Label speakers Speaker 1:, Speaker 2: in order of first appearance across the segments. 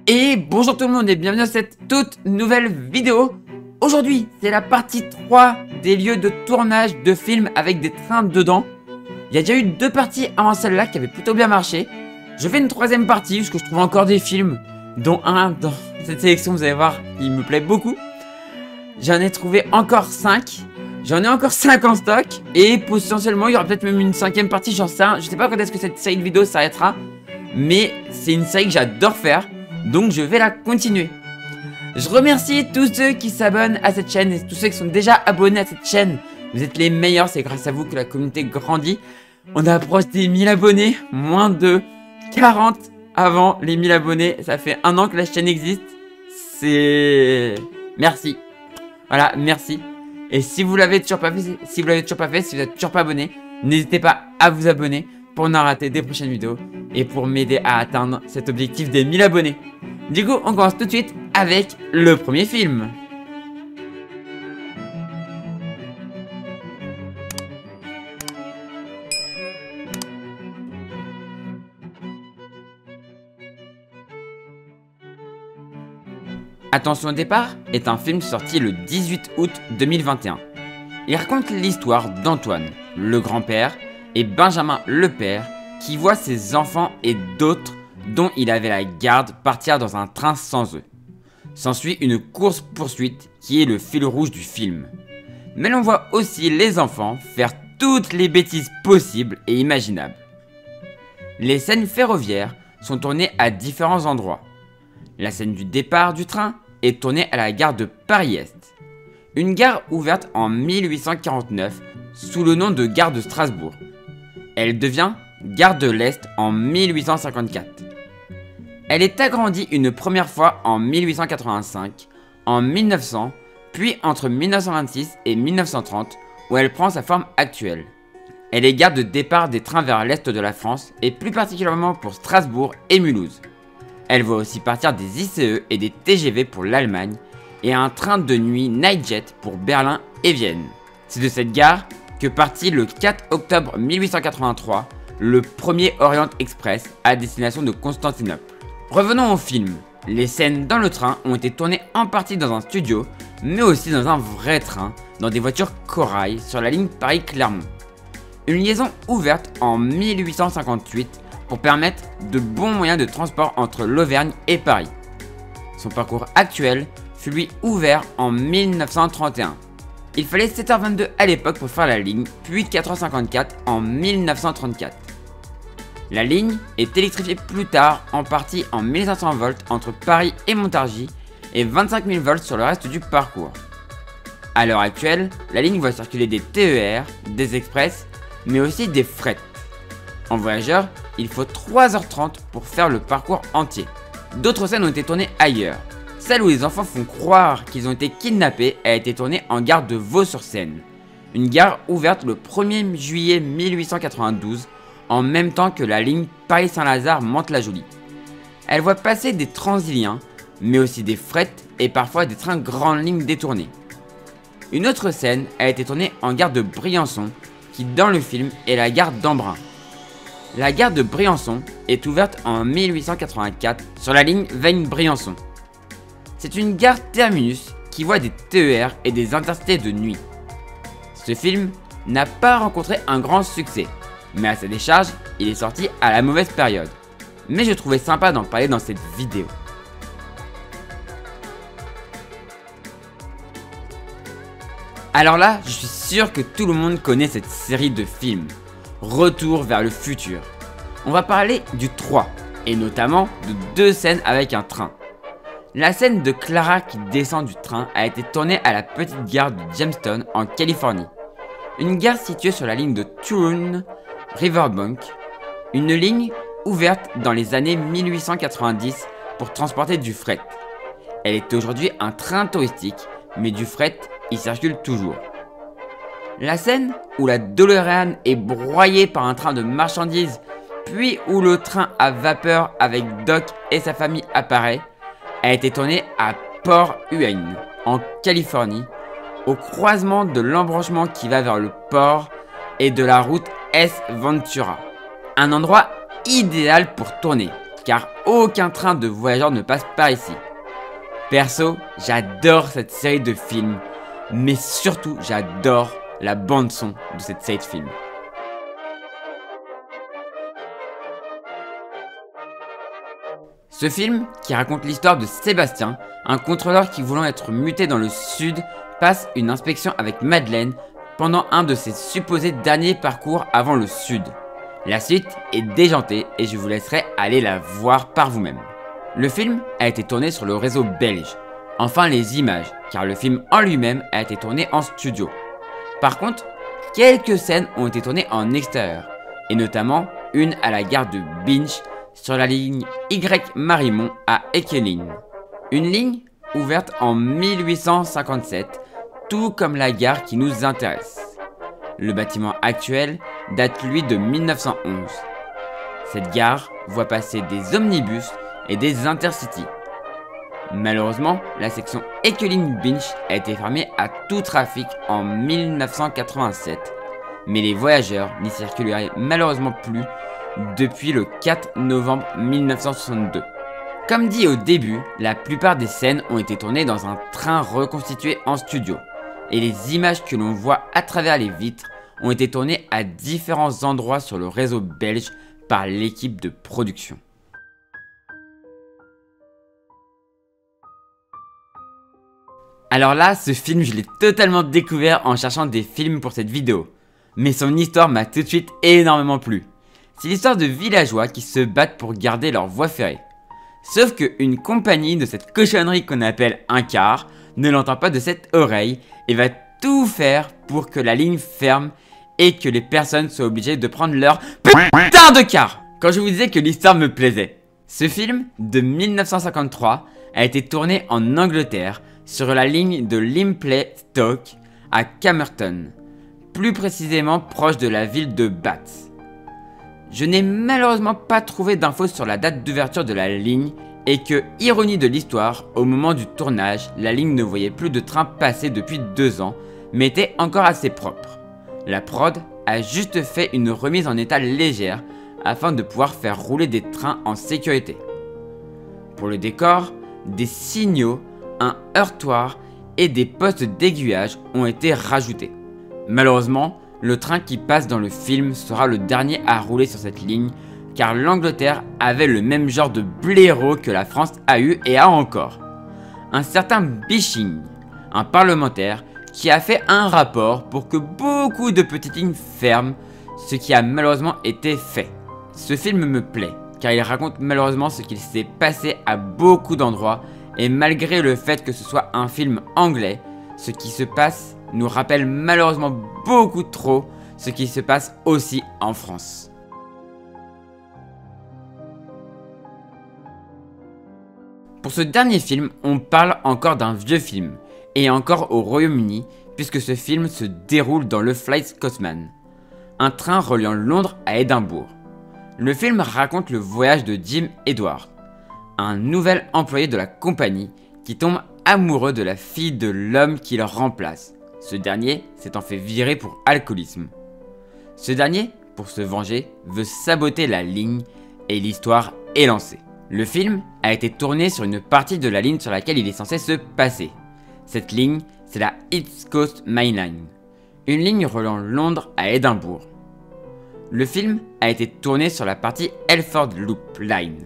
Speaker 1: Et bonjour tout le monde et bienvenue dans cette toute nouvelle vidéo. Aujourd'hui, c'est la partie 3 des lieux de tournage de films avec des trains dedans. Il y a déjà eu 2 parties avant celle-là qui avaient plutôt bien marché. Je fais une 3ème partie parce que je trouve encore des films, dont un dans cette sélection, vous allez voir, il me plaît beaucoup. J'en ai trouvé encore 5. J'en ai encore 5 en stock. Et potentiellement, il y aura peut-être même une 5ème partie, j'en sais rien. Je sais pas quand est-ce que cette série de vidéos s'arrêtera. Mais c'est une série que j'adore faire. Donc je vais la continuer. Je remercie tous ceux qui s'abonnent à cette chaîne et tous ceux qui sont déjà abonnés à cette chaîne. Vous êtes les meilleurs, c'est grâce à vous que la communauté grandit. On approche des 1000 abonnés, moins de 40 avant les 1000 abonnés. Ça fait 1 an que la chaîne existe. C'est... Merci. Voilà, merci. Et si vous l'avez toujours pas fait, si vous n'êtes toujours pas abonné, n'hésitez pas à vous abonner pour ne rater des prochaines vidéos et pour m'aider à atteindre cet objectif des 1000 abonnés. Du coup, on commence tout de suite avec le premier film. Attention au départ est un film sorti le 18 août 2021. Il raconte l'histoire d'Antoine, le grand-père, et Benjamin, le père, qui voit ses enfants et d'autres dont il avait la garde partir dans un train sans eux. S'ensuit une course-poursuite qui est le fil rouge du film. Mais l'on voit aussi les enfants faire toutes les bêtises possibles et imaginables. Les scènes ferroviaires sont tournées à différents endroits. La scène du départ du train est tournée à la gare de Paris-Est. Une gare ouverte en 1849 sous le nom de gare de Strasbourg. Elle devient gare de l'Est en 1854. Elle est agrandie une première fois en 1885, en 1900, puis entre 1926 et 1930 où elle prend sa forme actuelle. Elle est gare de départ des trains vers l'Est de la France et plus particulièrement pour Strasbourg et Mulhouse. Elle voit aussi partir des ICE et des TGV pour l'Allemagne et un train de nuit Nightjet pour Berlin et Vienne. C'est de cette gare que partit le 4 octobre 1883 le premier Orient Express à destination de Constantinople. Revenons au film. Les scènes dans le train ont été tournées en partie dans un studio, mais aussi dans un vrai train, dans des voitures Corail sur la ligne Paris-Clermont. Une liaison ouverte en 1858 pour permettre de bons moyens de transport entre l'Auvergne et Paris. Son parcours actuel fut lui ouvert en 1931. Il fallait 7h22 à l'époque pour faire la ligne, puis 4h54 en 1934. La ligne est électrifiée plus tard, en partie en 1500 volts entre Paris et Montargis et 25 000 volts sur le reste du parcours. A l'heure actuelle, la ligne voit circuler des TER, des express, mais aussi des frets. En voyageur, il faut 3h30 pour faire le parcours entier. D'autres scènes ont été tournées ailleurs. Celle où les enfants font croire qu'ils ont été kidnappés a été tournée en gare de Vaux-sur-Seine. Une gare ouverte le 1er juillet 1892, en même temps que la ligne Paris-Saint-Lazare-Mantes-la-Jolie. Elle voit passer des Transiliens, mais aussi des frets et parfois des trains grandes lignes détournés. Une autre scène a été tournée en gare de Briançon, qui dans le film est la gare d'Embrun. La gare de Briançon est ouverte en 1884 sur la ligne Veynes-Briançon. C'est une gare terminus qui voit des TER et des intercités de nuit. Ce film n'a pas rencontré un grand succès, mais à sa décharge, il est sorti à la mauvaise période. Mais je trouvais sympa d'en parler dans cette vidéo. Alors là, je suis sûr que tout le monde connaît cette série de films. Retour vers le futur. On va parler du 3, et notamment de 2 scènes avec un train. La scène de Clara qui descend du train a été tournée à la petite gare de Jamestown en Californie. Une gare située sur la ligne de Turun Riverbank, une ligne ouverte dans les années 1890 pour transporter du fret. Elle est aujourd'hui un train touristique, mais du fret y circule toujours. La scène où la DeLorean est broyée par un train de marchandises, puis où le train à vapeur avec Doc et sa famille apparaît, a été tournée à Port Hueneme, en Californie, au croisement de l'embranchement qui va vers le port et de la route S Ventura. Un endroit idéal pour tourner, car aucun train de voyageurs ne passe par ici. Perso, j'adore cette série de films, mais surtout j'adore la bande son de cette série de films. Ce film, qui raconte l'histoire de Sébastien, un contrôleur qui voulant être muté dans le sud, passe une inspection avec Madeleine pendant un de ses supposés derniers parcours avant le sud. La suite est déjantée et je vous laisserai aller la voir par vous-même. Le film a été tourné sur le réseau belge. Enfin les images, car le film en lui-même a été tourné en studio. Par contre, quelques scènes ont été tournées en extérieur, et notamment une à la gare de Binche sur la ligne Y-Marimont à Ekeling. Une ligne ouverte en 1857, tout comme la gare qui nous intéresse. Le bâtiment actuel date lui de 1911. Cette gare voit passer des omnibus et des intercités. Malheureusement, la section Ekeling-Binche a été fermée à tout trafic en 1987, mais les voyageurs n'y circuleraient malheureusement plus depuis le 4 novembre 1962. Comme dit au début, la plupart des scènes ont été tournées dans un train reconstitué en studio, et les images que l'on voit à travers les vitres ont été tournées à différents endroits sur le réseau belge par l'équipe de production. Alors là, ce film, je l'ai totalement découvert en cherchant des films pour cette vidéo, mais son histoire m'a tout de suite énormément plu. C'est l'histoire de villageois qui se battent pour garder leur voie ferrée. Sauf qu'une compagnie de cette cochonnerie qu'on appelle un car ne l'entend pas de cette oreille et va tout faire pour que la ligne ferme et que les personnes soient obligées de prendre leur putain de car. Quand je vous disais que l'histoire me plaisait. Ce film de 1953 a été tourné en Angleterre sur la ligne de Limpley Stoke à Camerton, plus précisément proche de la ville de Bath. Je n'ai malheureusement pas trouvé d'infos sur la date d'ouverture de la ligne et que, ironie de l'histoire, au moment du tournage, la ligne ne voyait plus de train passer depuis 2 ans, mais était encore assez propre. La prod a juste fait une remise en état légère afin de pouvoir faire rouler des trains en sécurité. Pour le décor, des signaux, un heurtoir et des postes d'aiguillage ont été rajoutés. Malheureusement, le train qui passe dans le film sera le dernier à rouler sur cette ligne, car l'Angleterre avait le même genre de blaireau que la France a eu et a encore. Un certain Biching, un parlementaire, qui a fait un rapport pour que beaucoup de petites lignes ferment, ce qui a malheureusement été fait. Ce film me plaît, car il raconte malheureusement ce qu'il s'est passé à beaucoup d'endroits, et malgré le fait que ce soit un film anglais, ce qui se passe nous rappelle malheureusement beaucoup trop ce qui se passe aussi en France. Pour ce dernier film, on parle encore d'un vieux film, et encore au Royaume-Uni, puisque ce film se déroule dans le Fly Scotsman, un train reliant Londres à Édimbourg. Le film raconte le voyage de Jim Edward, un nouvel employé de la compagnie qui tombe amoureux de la fille de l'homme qui le remplace. Ce dernier s'étant fait virer pour alcoolisme. Ce dernier, pour se venger, veut saboter la ligne et l'histoire est lancée. Le film a été tourné sur une partie de la ligne sur laquelle il est censé se passer. Cette ligne, c'est la East Coast Main Line, une ligne reliant Londres à Édimbourg. Le film a été tourné sur la partie Elford Loop Line,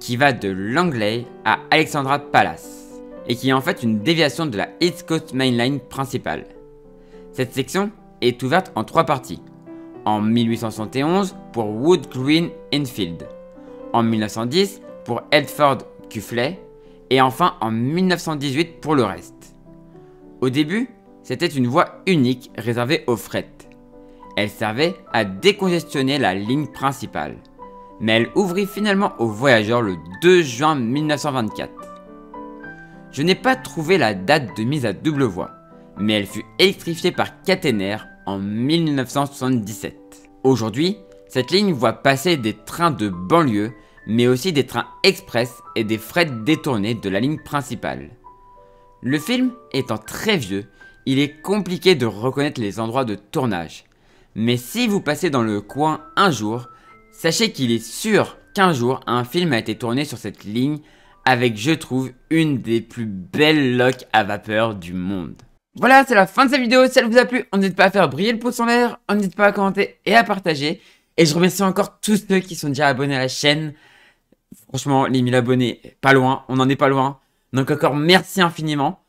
Speaker 1: qui va de Langley à Alexandra Palace, et qui est en fait une déviation de la East Coast Main Line principale. Cette section est ouverte en 3 parties. En 1871 pour Wood Green Enfield, en 1910 pour Edford Cuffley et enfin en 1918 pour le reste. Au début, c'était une voie unique réservée aux fret. Elle servait à décongestionner la ligne principale, mais elle ouvrit finalement aux voyageurs le 2 juin 1924. Je n'ai pas trouvé la date de mise à double voie, mais elle fut électrifiée par caténaire en 1977. Aujourd'hui, cette ligne voit passer des trains de banlieue, mais aussi des trains express et des fret détournés de la ligne principale. Le film étant très vieux, il est compliqué de reconnaître les endroits de tournage, mais si vous passez dans le coin un jour, Sachez qu'il est sûr qu'un jour, un film a été tourné sur cette ligne avec, je trouve, une des plus belles loques à vapeur du monde. Voilà, c'est la fin de cette vidéo. Si elle vous a plu, n'hésitez pas à faire briller le pouce en l'air, n'hésitez pas à commenter et à partager. Et je remercie encore tous ceux qui sont déjà abonnés à la chaîne. Franchement, les 1000 abonnés, pas loin, on n'en est pas loin. Donc encore merci infiniment.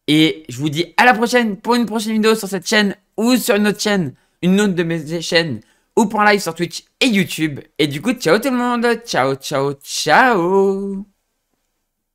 Speaker 1: Et je vous dis à la prochaine pour une prochaine vidéo sur cette chaîne ou sur une autre chaîne, une autre de mes chaînes, ou pour un live sur Twitch et YouTube. Et du coup, ciao tout le monde, ciao, ciao, ciao.